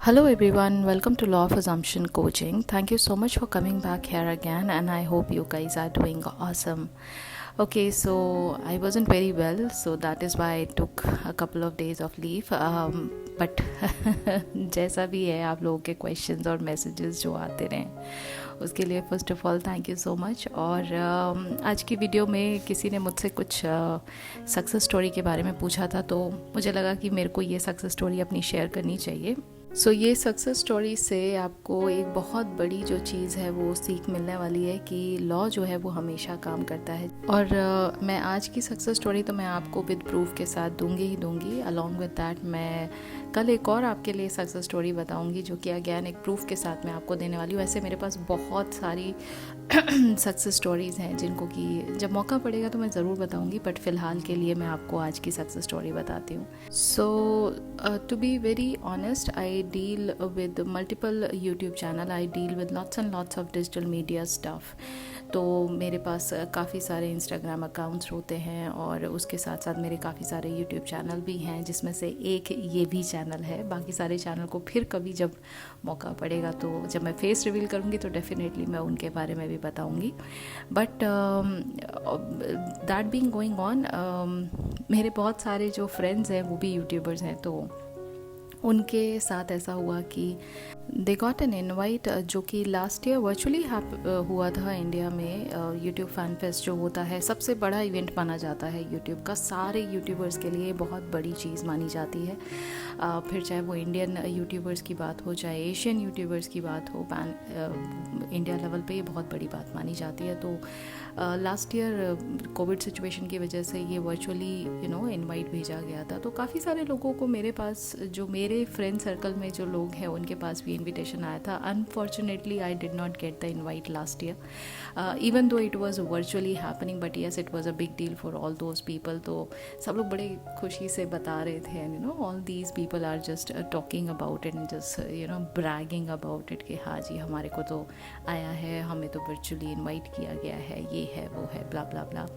Hello everyone, welcome to Law of Assumption Coaching. Thank you so much for coming back here again, and I hope you guys are doing awesome. Okay, so I wasn't very well, so that is why I took a couple of days of leave. But जैसा भी है, आप लोगों के questions और messages जो आते रहें उसके लिए first of all thank you so much. और आज की वीडियो में किसी ने मुझसे कुछ सक्सेस स्टोरी के बारे में पूछा था, तो मुझे लगा कि मेरे को ये सक्सेस स्टोरी अपनी शेयर करनी चाहिए। ये सक्सेस स्टोरी से आपको एक बहुत बड़ी जो चीज़ है वो सीख मिलने वाली है कि लॉ जो है वो हमेशा काम करता है। और मैं आज की सक्सेस स्टोरी तो मैं आपको विद प्रूफ के साथ दूंगी। अलॉन्ग विद दैट मैं कल एक और आपके लिए सक्सेस स्टोरी बताऊंगी जो कि अगेन एक प्रूफ के साथ मैं आपको देने वाली हूँ। ऐसे मेरे पास बहुत सारी सक्सेस स्टोरीज़ हैं जिनको कि जब मौका पड़ेगा तो मैं ज़रूर बताऊंगी, बट फ़िलहाल के लिए मैं आपको आज की सक्सेस स्टोरी बताती हूँ। To be very honest, I deal with multiple YouTube channel, I deal with lots and lots of digital media stuff। तो मेरे पास काफ़ी सारे इंस्टाग्राम अकाउंट्स होते हैं और उसके साथ साथ मेरे काफ़ी सारे यूट्यूब चैनल भी हैं, जिसमें से एक ये भी चैनल है। बाकी सारे चैनल को फिर कभी जब मौका पड़ेगा तो जब मैं फेस रिवील करूँगी तो डेफिनेटली मैं उनके बारे में भी बताऊँगी। But that being going on, मेरे बहुत सारे जो फ्रेंड्स हैं वो भी यूट्यूबर्स हैं, तो उनके साथ ऐसा हुआ कि दे गॉट एन इनवाइट जो कि लास्ट ईयर वर्चुअली हुआ था इंडिया में। यूट्यूब फैन फेस्ट जो होता है सबसे बड़ा इवेंट माना जाता है यूट्यूब का, सारे यूट्यूबर्स के लिए बहुत बड़ी चीज़ मानी जाती है। फिर चाहे वो इंडियन यूट्यूबर्स की बात हो, चाहे एशियन यूट्यूबर्स की बात हो, इंडिया लेवल पे ये बहुत बड़ी बात मानी जाती है। तो लास्ट ईयर कोविड सिचुएशन की वजह से ये वर्चुअली इनवाइट भेजा गया था। तो काफ़ी सारे लोगों को मेरे पास, जो मेरे फ्रेंड सर्कल में जो लोग हैं उनके पास भी इनविटेशन आया था। Unfortunately I did not get the invite last year, even though it was virtually happening, but yes it was a big deal for all those people. तो सब लोग बड़े खुशी से बता रहे थे, and all these people are just talking about it and just bragging about it कि हाँ जी हमारे को तो आया है, हमें तो वर्चुअली इन्वाइट किया गया है, ये है वो है, blah blah blah.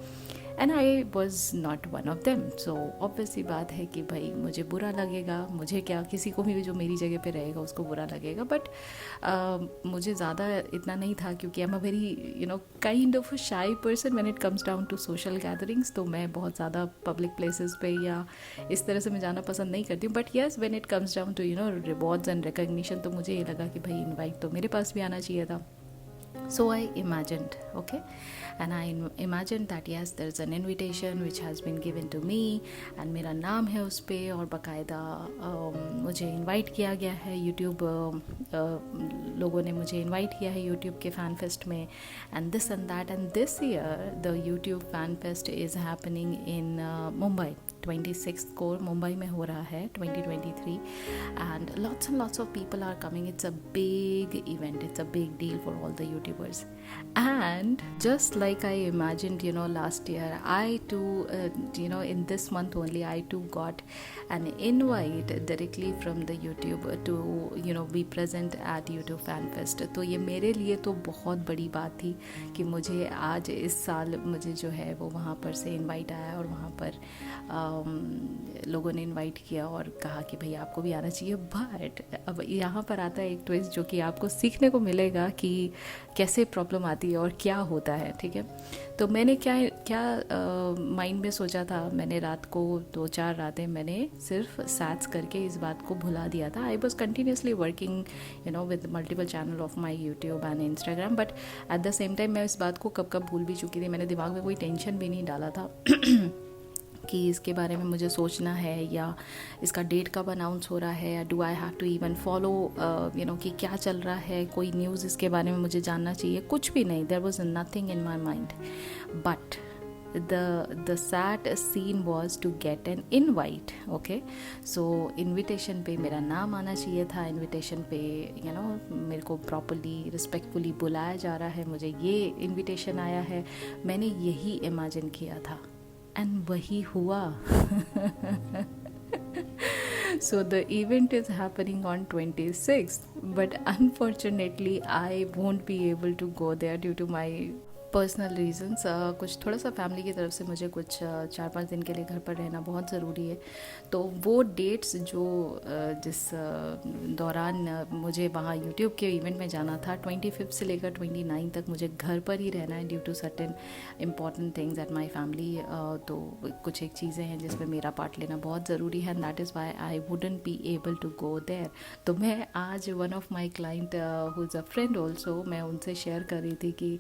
And I was not one of them. So obviously बात है कि भाई मुझे बुरा लगेगा, मुझे क्या, किसी को भी जो मेरी जगह पे रहेगा उसको बुरा लगेगा। बट मुझे ज़्यादा इतना नहीं था क्योंकि I am a very kind of a shy person when it comes down to social gatherings. तो मैं बहुत ज़्यादा पब्लिक प्लेसेस पे या इस तरह से मैं जाना पसंद नहीं करती हूँ। But yes, when it comes down to rewards and recognition, तो मुझे ये लगा कि भाई इन्वाइट तो मेरे पास भी आना चाहिए था। So I imagined, okay, and I imagined that yes, there is an invitation which has been given to me and मेरा नाम है उस पे और बाकायदा मुझे इनवाइट किया गया है। यूट्यूब लोगों ने मुझे इनवाइट किया है यूट्यूब के फ़ैन फेस्ट में, and this and that. And this year the YouTube fan fest is happening in Mumbai. 26 को मुंबई में हो रहा है 2023, and lots of people are coming. It's a big event, it's a big deal for all the YouTubers. And just like I imagined last year, I too in this month only I too got an invite directly from the YouTube to be present at YouTube Fan Fest. तो ये मेरे लिए तो बहुत बड़ी बात थी कि मुझे आज इस साल मुझे जो है वो वहाँ पर से इनवाइट आया और वहाँ पर लोगों ने इनवाइट किया और कहा कि भाई आपको भी आना चाहिए। बट अब यहाँ पर आता है एक ट्विस्ट जो कि आपको सीखने को मिलेगा कि कैसे प्रॉब्लम आती है और क्या होता है, ठीक है। तो मैंने क्या माइंड में सोचा था, मैंने रात को 2-4 रातें मैंने सिर्फ सैट्स करके इस बात को भुला दिया था। I was continuously working with multiple channel of my YouTube and Instagram, but at the same time मैं इस बात को कब भूल भी चुकी थी। मैंने दिमाग में कोई टेंशन भी नहीं डाला था कि इसके बारे में मुझे सोचना है या इसका डेट कब अनाउंस हो रहा है, या do I have to even follow कि क्या चल रहा है, कोई न्यूज़ इसके बारे में मुझे जानना चाहिए, कुछ भी नहीं। There was nothing in my mind, but the sad scene was to get an invite, okay। so invitation पे मेरा नाम आना चाहिए था, invitation पे मेरे को properly respectfully बुलाया जा रहा है, मुझे ये invitation आया है, मैंने यही imagine किया था and वही हुआ। So the event is happening on 26th, but unfortunately I won't be able to go there due to my personal reasons, कुछ थोड़ा सा फैमिली की तरफ से मुझे कुछ 4-5 दिन के लिए घर पर रहना बहुत ज़रूरी है। तो वो डेट्स जो जिस दौरान मुझे वहाँ यूट्यूब के इवेंट में जाना था, 25 से लेकर 29 तक मुझे घर पर ही रहना है due to certain important things at my family. तो कुछ एक चीज़ें हैं जिसमें मेरा पार्ट लेना बहुत ज़रूरी है, and that is why I wouldn't be able to go there. तो मैं आज one of my client who is a friend also, मैं उनसे शेयर कर रही थी कि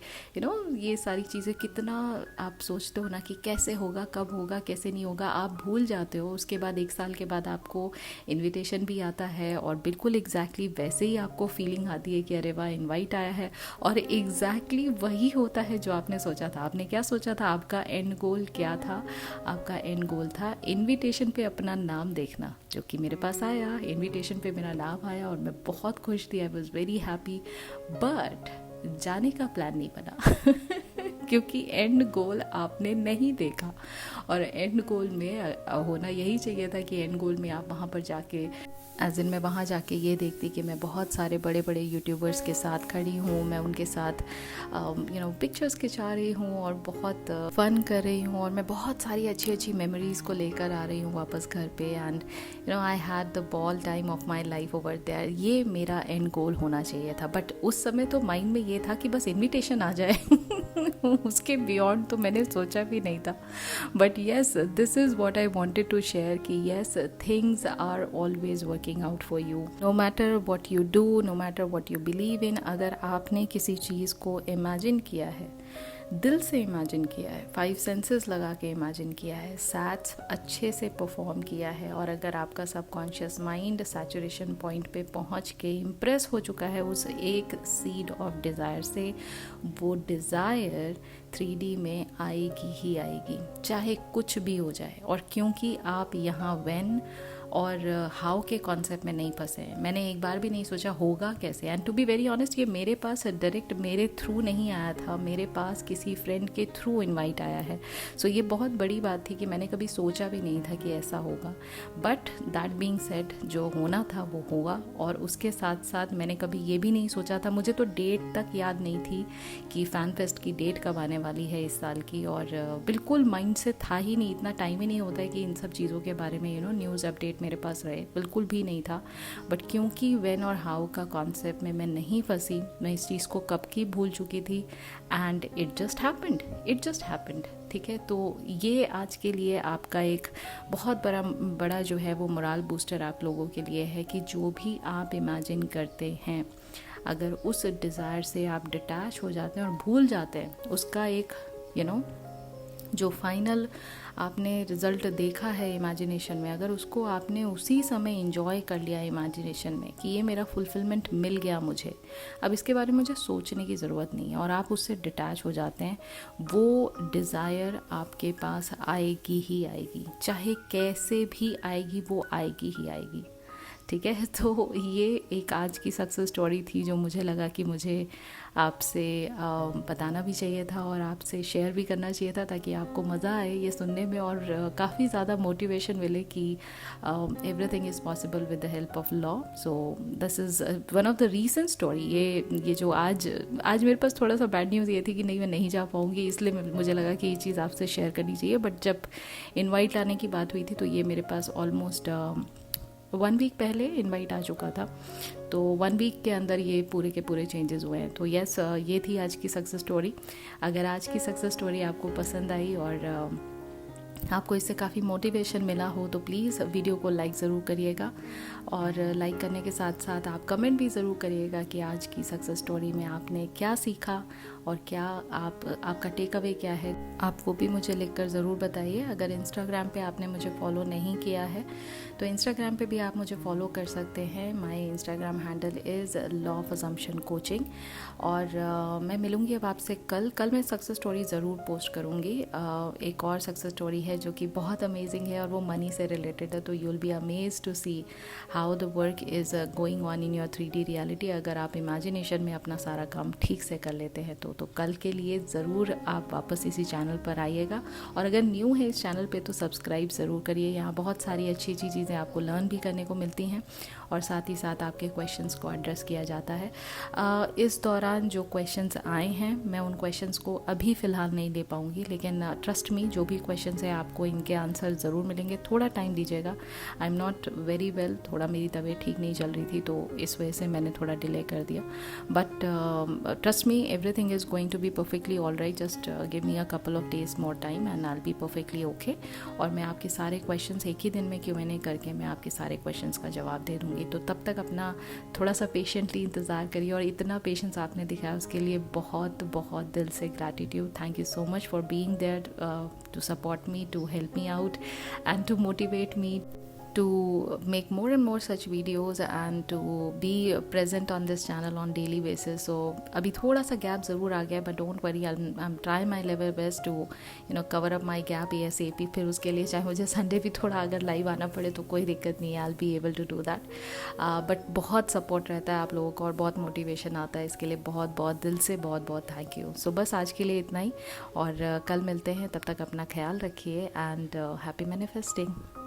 ये सारी चीज़ें कितना आप सोचते हो ना कि कैसे होगा, कब होगा, कैसे नहीं होगा, आप भूल जाते हो। उसके बाद 1 साल के बाद आपको इनविटेशन भी आता है और बिल्कुल एग्जैक्टली वैसे ही आपको फीलिंग आती है कि अरे वाह इनवाइट आया है, और एग्जैक्टली वही होता है जो आपने सोचा था। आपने क्या सोचा था, आपका एंड गोल क्या था? आपका एंड गोल था इनविटेशन पे अपना नाम देखना, जो कि मेरे पास आया। इनविटेशन पे मेरा नाम आया और मैं बहुत खुश थी, I was very happy. But जाने का प्लान नहीं बना क्योंकि एंड गोल आपने नहीं देखा। और एंड गोल में होना यही चाहिए था कि एंड गोल में आप वहाँ पर जाके, एज इन मैं वहाँ जाके ये देखती कि मैं बहुत सारे बड़े बड़े यूट्यूबर्स के साथ खड़ी हूँ, मैं उनके साथ पिक्चर्स खिंचा रही हूँ और बहुत फ़न कर रही हूँ, और मैं बहुत सारी अच्छी अच्छी मेमोरीज़ को लेकर आ रही हूँ वापस घर पे। And I had the ball time of my life over there. ये मेरा एंड गोल होना चाहिए था। बट उस समय तो माइंड में ये था कि बस इन्विटेशन आ जाए उसके बियॉन्ड तो मैंने सोचा भी नहीं था। But yes, this is what I wanted to share कि yes, things are always working out for you, no matter what you do, no matter what you believe in. अगर आपने किसी चीज़ को इमेजिन किया है, दिल से इमेजिन किया है, 5 सेंसेस लगा के इमेजिन किया है, सैट्स अच्छे से परफॉर्म किया है, और अगर आपका सबकॉन्शियस माइंड सैचुरेशन पॉइंट पे पहुंच के इम्प्रेस हो चुका है उस एक सीड ऑफ डिज़ायर से, वो डिज़ायर 3D में आएगी ही आएगी, चाहे कुछ भी हो जाए। और क्योंकि आप यहाँ व्हेन और हाउ के कॉन्सेप्ट में नहीं फंसे हैं, मैंने एक बार भी नहीं सोचा होगा कैसे। And to be very honest, ये मेरे पास डायरेक्ट मेरे थ्रू नहीं आया था, मेरे पास किसी फ्रेंड के थ्रू इनवाइट आया है। सो ये बहुत बड़ी बात थी कि मैंने कभी सोचा भी नहीं था कि ऐसा होगा। बट दैट बीइंग सेड, जो होना था वो होगा। और उसके साथ साथ मैंने कभी ये भी नहीं सोचा था, मुझे तो डेट तक याद नहीं थी कि फ़ैन फेस्ट की डेट कब आने वाली है इस साल की, और बिल्कुल माइंड से था ही नहीं। इतना टाइम ही नहीं होता है कि इन सब चीज़ों के बारे में न्यूज़ अपडेट मेरे पास रहे, बिल्कुल भी नहीं था। बट क्योंकि व्हेन और हाउ का कॉन्सेप्ट में मैं नहीं फंसी, मैं इस चीज़ को कब की भूल चुकी थी, एंड इट जस्ट हैपेंड। ठीक है, तो ये आज के लिए आपका एक बहुत बड़ा जो है वो मोरल बूस्टर आप लोगों के लिए है कि जो भी आप इमेजिन करते हैं, अगर उस डिज़ायर से आप डिटैच हो जाते हैं और भूल जाते हैं उसका एक जो फाइनल आपने रिज़ल्ट देखा है इमेजिनेशन में, अगर उसको आपने उसी समय एंजॉय कर लिया इमेजिनेशन में कि ये मेरा फुलफिलमेंट मिल गया मुझे, अब इसके बारे में मुझे सोचने की ज़रूरत नहीं है, और आप उससे डिटैच हो जाते हैं, वो डिज़ायर आपके पास आएगी ही आएगी, चाहे कैसे भी आएगी, वो आएगी ही आएगी। ठीक है, तो ये एक आज की सक्सेस स्टोरी थी जो मुझे लगा कि मुझे आपसे बताना भी चाहिए था और आपसे शेयर भी करना चाहिए था, ताकि आपको मज़ा आए ये सुनने में और काफ़ी ज़्यादा मोटिवेशन मिले कि everything is possible with the help of law. So this is one of the recent story. ये जो आज मेरे पास थोड़ा सा बैड न्यूज़ ये थी कि नहीं, मैं नहीं जा पाऊँगी, इसलिए मुझे लगा कि ये चीज़ आपसे शेयर करनी चाहिए। बट जब इनवाइट लाने की बात हुई थी तो ये मेरे पास ऑलमोस्ट 1 वीक पहले इनवाइट आ चुका था, तो 1 वीक के अंदर ये पूरे के पूरे चेंजेस हुए हैं। तो यस, ये थी आज की सक्सेस स्टोरी। अगर आज की सक्सेस स्टोरी आपको पसंद आई और आपको इससे काफ़ी मोटिवेशन मिला हो तो प्लीज़ वीडियो को लाइक ज़रूर करिएगा, और लाइक करने के साथ साथ आप कमेंट भी ज़रूर करिएगा कि आज की सक्सेस स्टोरी में आपने क्या सीखा और क्या आपका टेक अवे क्या है, आप वो भी मुझे लिखकर ज़रूर बताइए। अगर इंस्टाग्राम पे आपने मुझे फॉलो नहीं किया है तो इंस्टाग्राम पे भी आप मुझे फॉलो कर सकते हैं। My Instagram handle is law of assumption coaching. और मैं मिलूँगी अब आपसे कल मैं सक्सेस स्टोरी ज़रूर पोस्ट करूँगी। एक और सक्सेस स्टोरी है जो कि बहुत अमेजिंग है और वो मनी से रिलेटेड है, तो you will be amazed to see how the work is going on in your 3D reality. अगर आप इमेजिनेशन में अपना सारा काम ठीक से कर लेते हैं तो तो कल के लिए ज़रूर आप वापस इसी चैनल पर आइएगा। और अगर न्यू है इस चैनल पे तो सब्सक्राइब ज़रूर करिए। यहाँ बहुत सारी अच्छी अच्छी चीज़ें आपको लर्न भी करने को मिलती हैं और साथ ही साथ आपके क्वेश्चंस को एड्रेस किया जाता है। इस दौरान जो क्वेश्चंस आए हैं मैं उन क्वेश्चंस को अभी फ़िलहाल नहीं ले पाऊँगी, लेकिन ट्रस्ट मी जो भी क्वेश्चंस हैं आपको इनके आंसर ज़रूर मिलेंगे। थोड़ा टाइम दीजिएगा, I am not very well, थोड़ा मेरी तबीयत ठीक नहीं चल रही थी तो इस वजह से मैंने थोड़ा डिले कर दिया। But trust me everything is going to be perfectly all right. Just give me a couple of days more time and I will be perfectly okay. और मैं आपके सारे क्वेश्चंस एक ही दिन में Q&A करके मैं आपके सारे क्वेश्चंस का जवाब दे दूँगी। तो तब तक अपना थोड़ा सा पेशेंटली इंतज़ार करिए। और इतना पेशेंस आपने दिखाया उसके लिए बहुत बहुत दिल से gratitude. Thank you so much for being there to support me, to help me out and to motivate me to make more and more such videos and to be present on this channel on daily basis. So अभी थोड़ा सा gap ज़रूर आ गया, but don't worry, I'm trying my level best to cover up my gap ASAP। फिर उसके लिए चाहे मुझे संडे भी थोड़ा अगर लाइव आना पड़े तो कोई दिक्कत नहीं है, I'll be able to do that। But बहुत सपोर्ट रहता है आप लोगों का और बहुत मोटिवेशन आता है, इसके लिए बहुत बहुत दिल से बहुत बहुत थैंक यू। सो बस आज के लिए इतना ही और कल मिलते हैं, तब तक अपना ख्याल रखिए एंड हैप्पी मैनिफेस्टिंग।